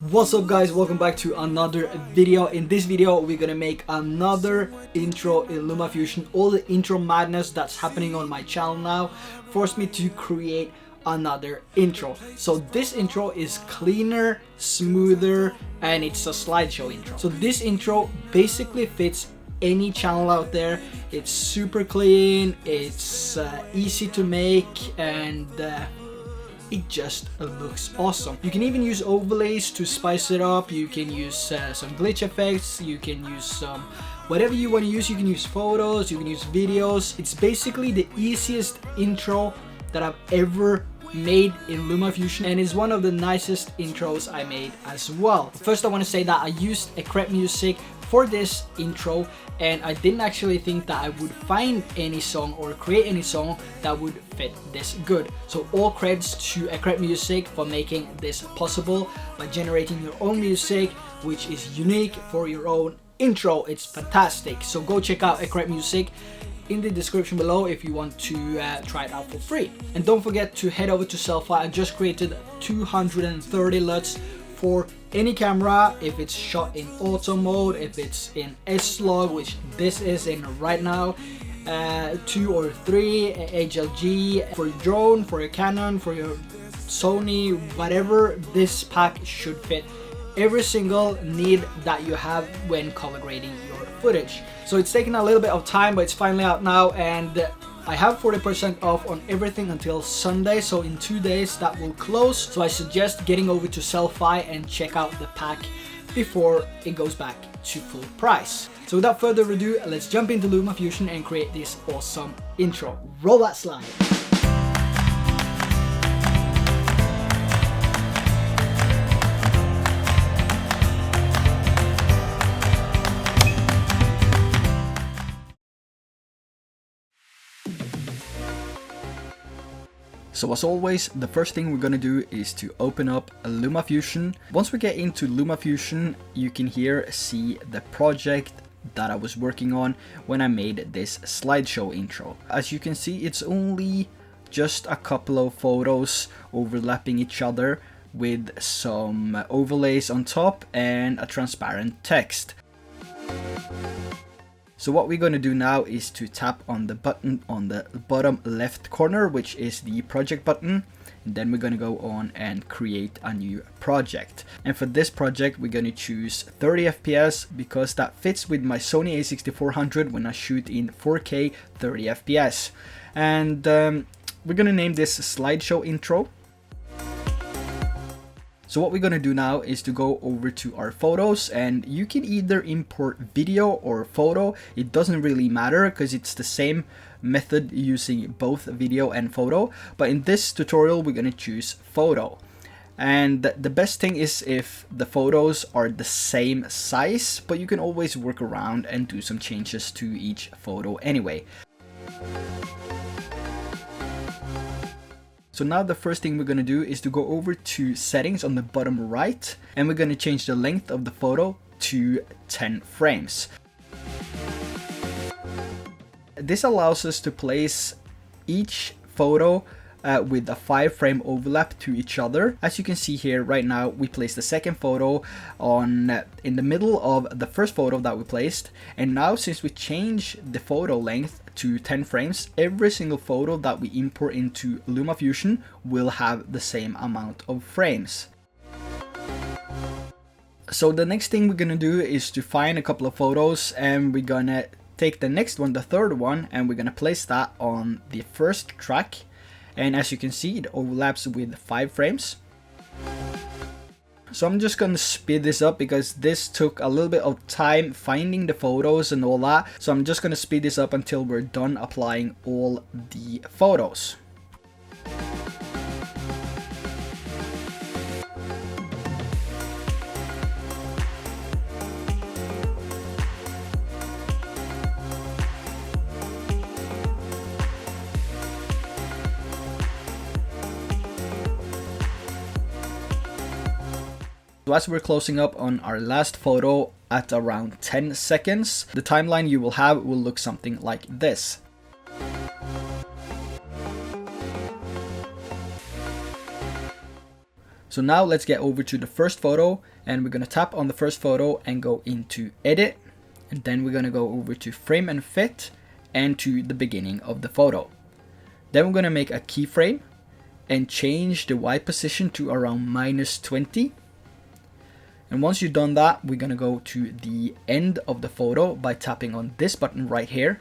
What's up guys, welcome back to another video. In this video we're gonna make another intro in LumaFusion. All the intro madness that's happening on my channel now forced me to create another intro. So this intro is cleaner, smoother, and it's a slideshow intro. So this intro basically fits any channel out there. It's super clean, it's easy to make, and it just looks awesome. You can even use overlays to spice it up. You can use some glitch effects, you can use some whatever you want to use. You can use photos, you can use videos. It's basically the easiest intro that I've ever made in LumaFusion, and is one of the nicest intros I made as well. First, I want to say that I used Ecret music for this intro, and I didn't actually think that I would find any song or create any song that would fit this good. So all credits to Ecret music for making this possible by generating your own music, which is unique for your own intro. It's fantastic. So go check out Ecret music in the description below if you want to try it out for free. And don't forget to head over to Selfie. I just created 230 LUTs for any camera, if it's shot in auto mode, if it's in S-Log, which this is in right now, 2 or 3 HLG, for your drone, for your Canon, for your Sony, whatever. This pack should fit every single need that you have when color grading your footage. So it's taken a little bit of time, but it's finally out now, and I have 40% off on everything until Sunday, so in 2 days that will close. So I suggest getting over to Selfie and check out the pack before it goes back to full price. So without further ado, let's jump into LumaFusion and create this awesome intro. Roll that slide. So as always, the first thing we're gonna do is to open up LumaFusion. Once we get into LumaFusion, you can here see the project that I was working on when I made this slideshow intro. As you can see, it's only just a couple of photos overlapping each other with some overlays on top and a transparent text. So what we're going to do now is to tap on the button on the bottom left corner, which is the project button. And then we're going to go on and create a new project. And for this project, we're going to choose 30 FPS because that fits with my Sony a6400 when I shoot in 4K 30 FPS. And we're going to name this slideshow intro. So what we're going to do now is to go over to our photos, and you can either import video or photo. It doesn't really matter because it's the same method using both video and photo. But in this tutorial, we're going to choose photo. And the best thing is if the photos are the same size, but you can always work around and do some changes to each photo anyway. So now the first thing we're going to do is to go over to settings on the bottom right, and we're going to change the length of the photo to 10 frames. This allows us to place each photo with a 5-frame overlap to each other. As you can see here right now, we placed the second photo on in the middle of the first photo that we placed, and now since we change the photo length to 10 frames, every single photo that we import into LumaFusion will have the same amount of frames. So the next thing we're gonna do is to find a couple of photos, and we're gonna take the next one, the third one, and we're gonna place that on the first track. And as you can see, it overlaps with 5 frames. So I'm just going to speed this up because this took a little bit of time finding the photos and all that. So I'm just going to speed this up until we're done applying all the photos. So as we're closing up on our last photo at around 10 seconds, the timeline you will have will look something like this. So now let's get over to the first photo, and we're going to tap on the first photo and go into edit, and then we're going to go over to frame and fit and to the beginning of the photo. Then we're going to make a keyframe and change the Y position to around -20. And once you've done that, we're going to go to the end of the photo by tapping on this button right here,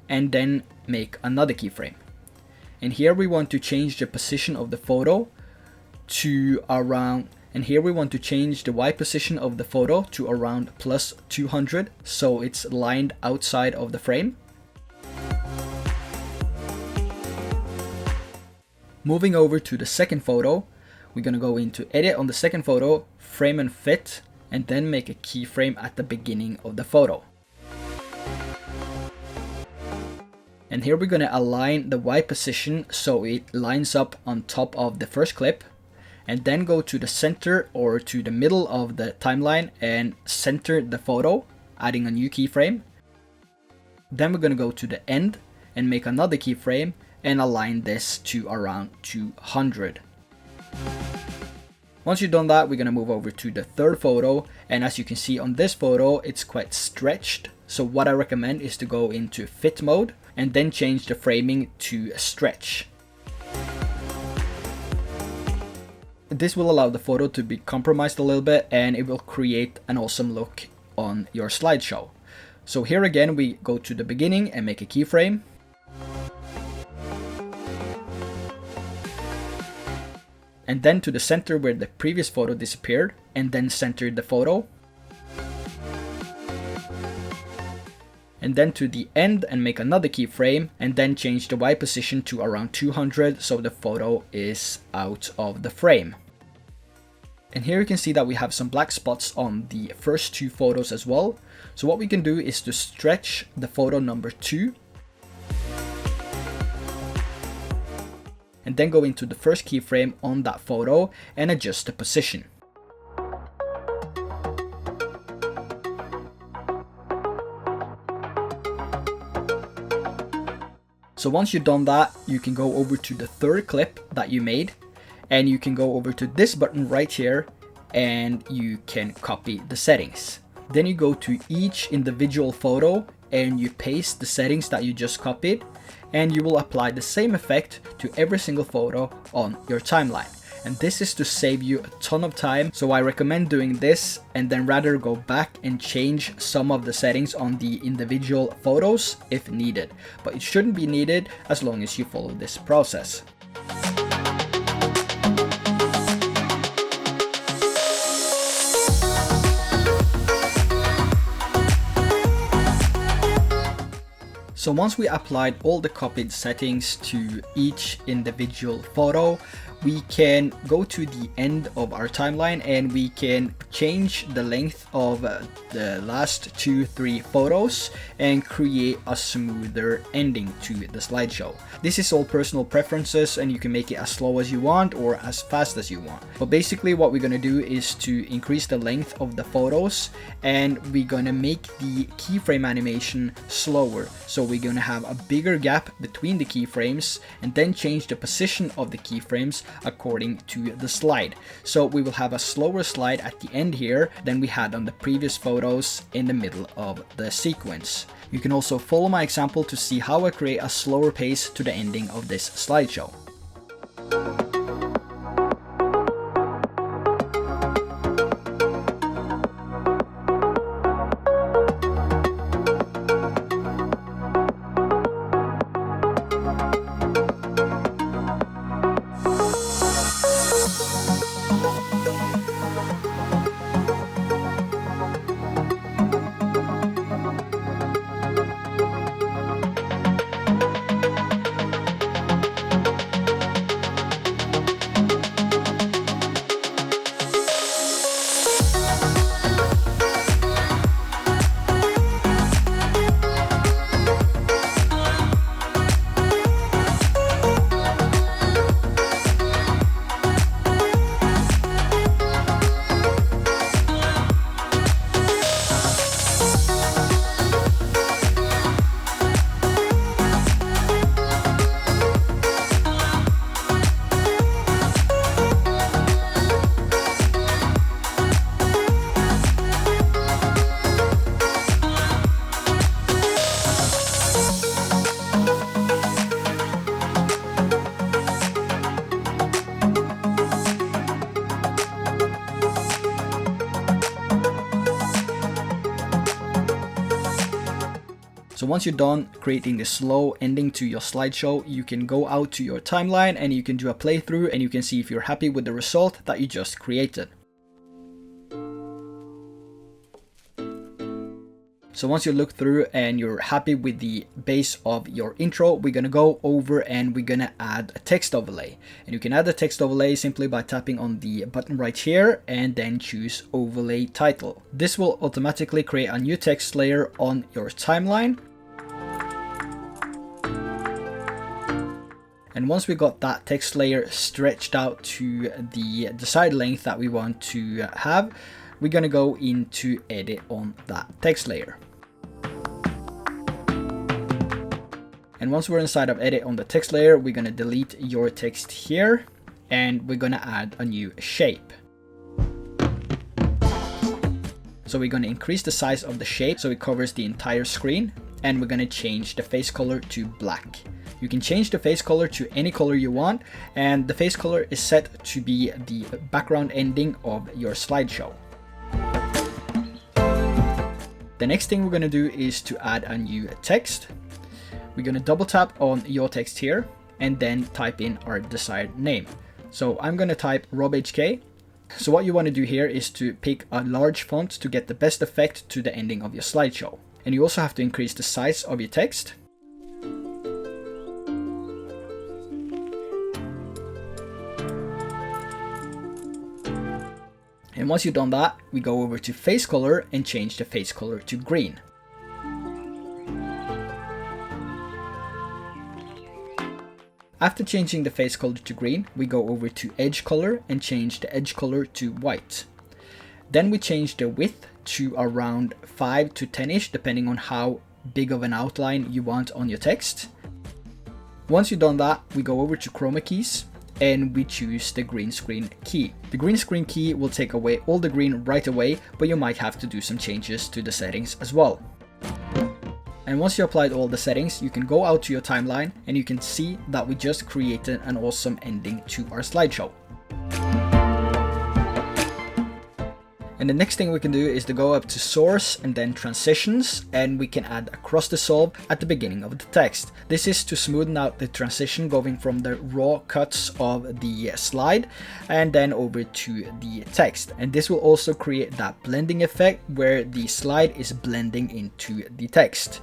and then make another keyframe. And here we want to change the position of the photo to around, and here we want to change the Y position of the photo to around +200, so it's lined outside of the frame. Moving over to the second photo, we're going to go into edit on the second photo, frame and fit, and then make a keyframe at the beginning of the photo. And here we're going to align the Y position so it lines up on top of the first clip, and then go to the center or to the middle of the timeline and center the photo, adding a new keyframe. Then we're going to go to the end and make another keyframe and align this to around 200. Once you've done that, we're going to move over to the third photo, and as you can see on this photo, it's quite stretched. So what I recommend is to go into fit mode and then change the framing to stretch. This will allow the photo to be compromised a little bit, and it will create an awesome look on your slideshow. So here again, we go to the beginning and make a keyframe. And then to the center where the previous photo disappeared, and then center the photo. And then to the end and make another keyframe, and then change the Y position to around 200 so the photo is out of the frame. And here you can see that we have some black spots on the first two photos as well. So what we can do is to stretch the photo number 2. And then go into the first keyframe on that photo and adjust the position. So once you've done that, you can go over to the third clip that you made, and you can go over to this button right here, and you can copy the settings. Then you go to each individual photo and you paste the settings that you just copied, and you will apply the same effect to every single photo on your timeline. And this is to save you a ton of time, so I recommend doing this and then rather go back and change some of the settings on the individual photos if needed. But it shouldn't be needed as long as you follow this process. So once we applied all the copied settings to each individual photo, we can go to the end of our timeline and we can change the length of the last 2-3 photos and create a smoother ending to the slideshow. This is all personal preferences, and you can make it as slow as you want or as fast as you want. But basically what we're going to do is to increase the length of the photos, and we're going to make the keyframe animation slower. So we're going to have a bigger gap between the keyframes and then change the position of the keyframes according to the slide. So we will have a slower slide at the end here than we had on the previous photos in the middle of the sequence. You can also follow my example to see how I create a slower pace to the ending of this slideshow. So once you're done creating the slow ending to your slideshow, you can go out to your timeline and you can do a playthrough and you can see if you're happy with the result that you just created. So once you look through and you're happy with the base of your intro, we're going to go over and we're going to add a text overlay. And you can add a text overlay simply by tapping on the button right here and then choose overlay title. This will automatically create a new text layer on your timeline. And once we got that text layer stretched out to the desired length that we want to have, we're going to go into edit on that text layer. And once we're inside of edit on the text layer, we're going to delete your text here and we're going to add a new shape. So we're going to increase the size of the shape so it covers the entire screen, and we're going to change the face color to black. You can change the face color to any color you want, and the face color is set to be the background ending of your slideshow. The next thing we're going to do is to add a new text. We're going to double tap on your text here and then type in our desired name. So I'm going to type RobHK. So what you want to do here is to pick a large font to get the best effect to the ending of your slideshow. And you also have to increase the size of your text. And once you've done that, we go over to face color and change the face color to green. After changing the face color to green, we go over to edge color and change the edge color to white. Then we change the width to around 5 to 10-ish, depending on how big of an outline you want on your text. Once you've done that, we go over to chroma keys and we choose the green screen key. The green screen key will take away all the green right away, but you might have to do some changes to the settings as well. And once you applied all the settings, you can go out to your timeline and you can see that we just created an awesome ending to our slideshow. And the next thing we can do is to go up to source and then transitions, and we can add a cross dissolve at the beginning of the text. This is to smoothen out the transition going from the raw cuts of the slide and then over to the text. And this will also create that blending effect where the slide is blending into the text.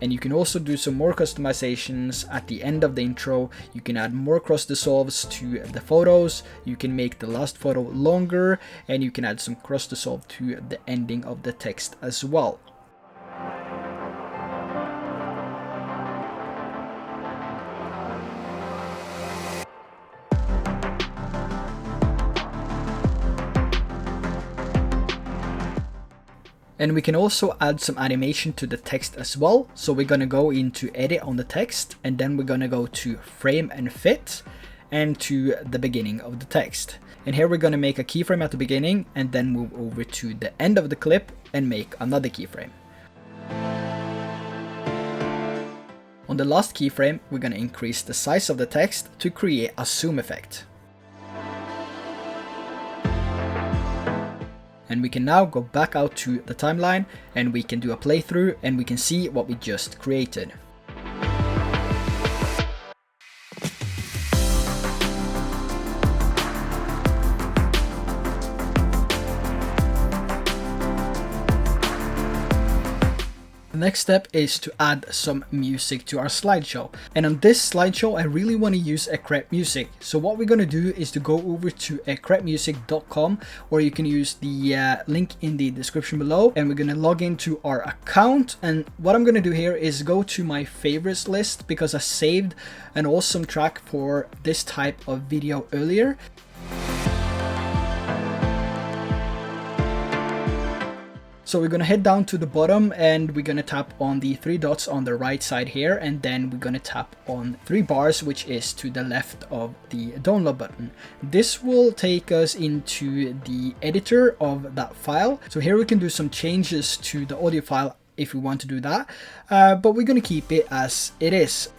And you can also do some more customizations at the end of the intro. You can add more cross dissolves to the photos. You can make the last photo longer, and you can add some cross dissolve to the ending of the text as well. And we can also add some animation to the text as well. So we're going to go into edit on the text, and then we're going to go to frame and fit and to the beginning of the text. And here we're going to make a keyframe at the beginning and then move over to the end of the clip and make another keyframe. On the last keyframe, we're going to increase the size of the text to create a zoom effect. And we can now go back out to the timeline and we can do a playthrough and we can see what we just created. The next step is to add some music to our slideshow. And on this slideshow, I really want to use Ecret Music. So what we're going to do is to go over to ecretmusic.com, or you can use the link in the description below, and we're going to log into our account. And what I'm going to do here is go to my favorites list because I saved an awesome track for this type of video earlier. So we're going to head down to the bottom and we're going to tap on the three dots on the right side here, and then we're going to tap on 3 bars, which is to the left of the download button. This will take us into the editor of that file. So here we can do some changes to the audio file if we want to do that, but we're going to keep it as it is.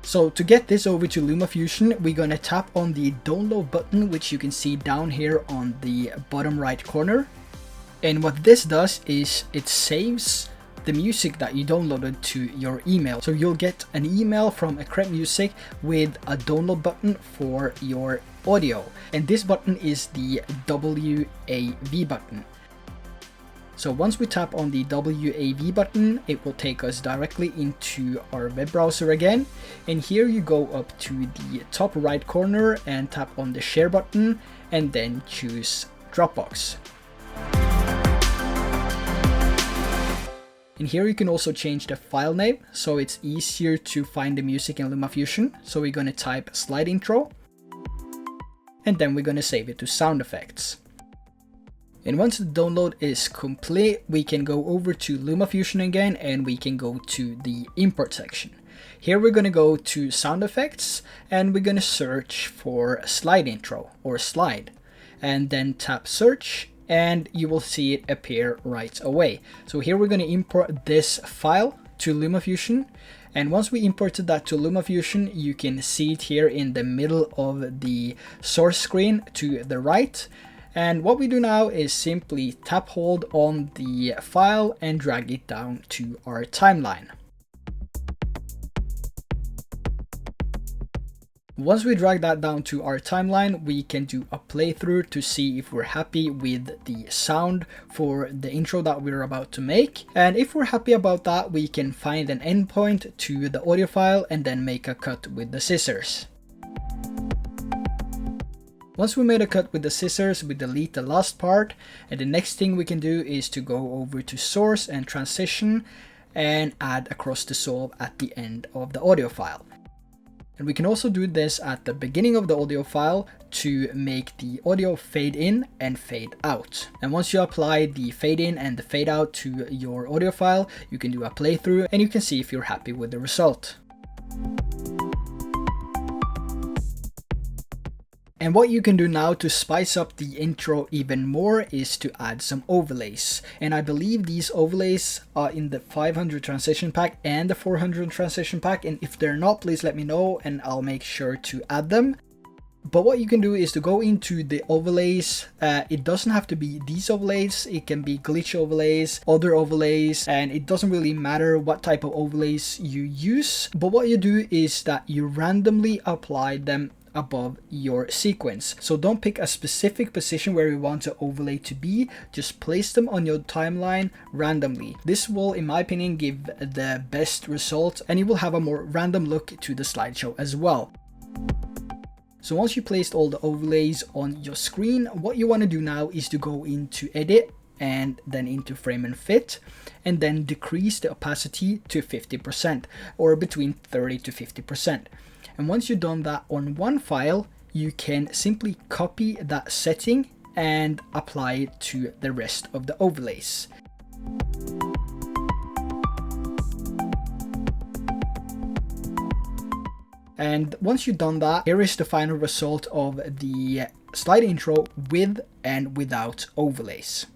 So to get this over to LumaFusion, we're going to tap on the download button, which you can see down here on the bottom right corner. And what this does is it saves the music that you downloaded to your email. So you'll get an email from Create Music with a download button for your audio. And this button is the WAV button. So once we tap on the WAV button, it will take us directly into our web browser again. And here you go up to the top right corner and tap on the share button and then choose Dropbox. And here you can also change the file name, so it's easier to find the music in LumaFusion. So we're going to type slide intro, and then we're going to save it to sound effects. And once the download is complete, we can go over to LumaFusion again, and we can go to the import section. Here we're going to go to sound effects, and we're going to search for slide intro or slide, and then tap search, and you will see it appear right away. So here we're going to import this file to LumaFusion, and once we imported that to LumaFusion, you can see it here in the middle of the source screen to the right. And what we do now is simply tap hold on the file and drag it down to our timeline. Once we drag that down to our timeline, we can do a playthrough to see if we're happy with the sound for the intro that we're about to make. And if we're happy about that, we can find an endpoint to the audio file and then make a cut with the scissors. Once we made a cut with the scissors, we delete the last part, and the next thing we can do is to go over to source and transition and add a cross dissolve at the end of the audio file. And we can also do this at the beginning of the audio file to make the audio fade in and fade out. And once you apply the fade in and the fade out to your audio file, you can do a playthrough and you can see if you're happy with the result. And what you can do now to spice up the intro even more is to add some overlays. And I believe these overlays are in the 500 transition pack and the 400 transition pack. And if they're not, please let me know and I'll make sure to add them. But what you can do is to go into the overlays. It doesn't have to be these overlays. It can be glitch overlays, other overlays, and it doesn't really matter what type of overlays you use. But what you do is that you randomly apply them above your sequence. So don't pick a specific position where you want the overlay to be, just place them on your timeline randomly. This will, in my opinion, give the best result and you will have a more random look to the slideshow as well. So once you placed all the overlays on your screen, what you want to do now is to go into edit and then into frame and fit, and then decrease the opacity to 50% or between 30 to 50%. And once you've done that on one file, you can simply copy that setting and apply it to the rest of the overlays. And once you've done that, here is the final result of the slide intro with and without overlays.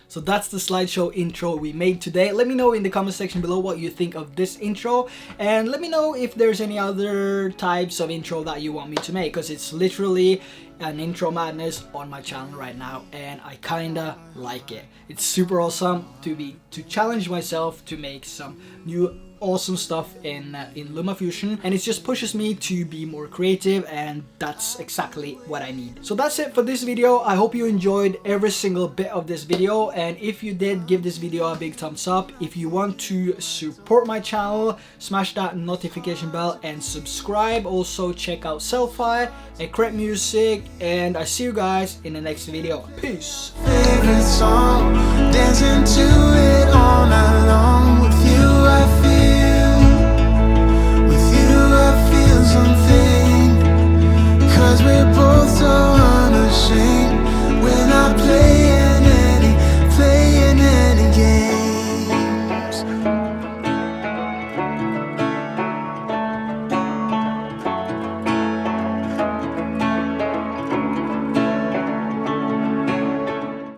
So that's the slideshow intro we made today. Let me know in the comment section below what you think of this intro, and let me know if there's any other types of intro that you want me to make, because it's literally an intro madness on my channel right now and I kinda like it. It's super awesome to challenge myself to make some new awesome stuff in LumaFusion, and it just pushes me to be more creative, and that's exactly what I need. So that's it for this video. I hope you enjoyed every single bit of this video, and if you did, give this video a big thumbs up. If you want to support my channel, smash that notification bell and subscribe. Also check out Selfie and Create Music, and I see you guys in the next video. Peace.